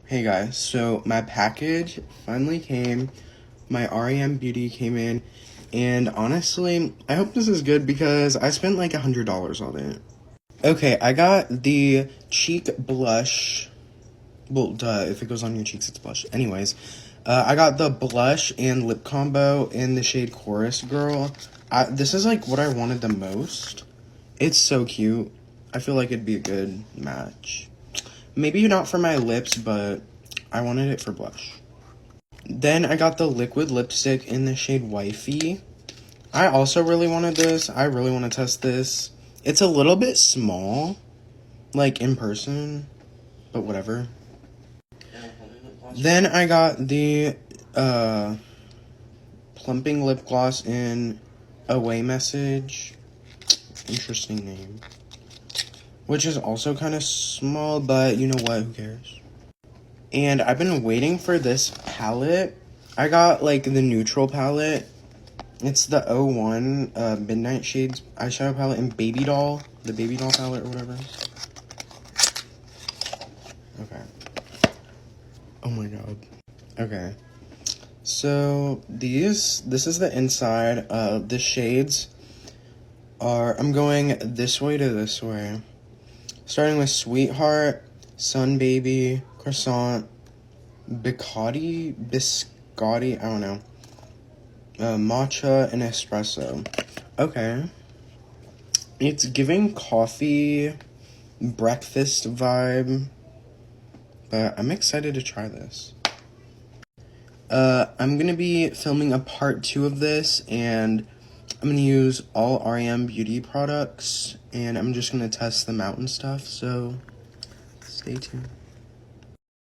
Hey guys, so my package finally came. My R.e.m. beauty came in, and honestly, I hope this is good because I spent like $100 on it. Okay, I got the cheek blush. Well, duh, if it goes on your cheeks, it's blush. Anyways, I got the blush and lip combo in the shade Chorus Girl. This is like what I wanted the most. It's so cute. I feel like it'd be a good match. Maybe not for my lips, but I wanted it for blush. Then I got the liquid lipstick in the shade Wifey. I also really wanted this. I really want to test this. It's a little bit small, like in person, but whatever. Then I got the plumping lip gloss in Away Message. Interesting name. Which is also kind of small, but you know what, who cares? And I've been waiting for this palette. I got like the neutral palette. It's the 01 Midnight Shades eyeshadow palette in Baby Doll. The Baby Doll palette or whatever. Okay. Oh my god. Okay. So this is the inside. The shades are, I'm going this way to this way. Starting with Sweetheart, Sun Baby, Croissant, Biscotti, I don't know. Matcha and espresso. Okay. It's giving coffee, breakfast vibe, but I'm excited to try this. I'm gonna be filming a part 2 of this, and I'm gonna use all R.e.m. beauty products, and I'm just gonna test them out and stuff, so stay tuned.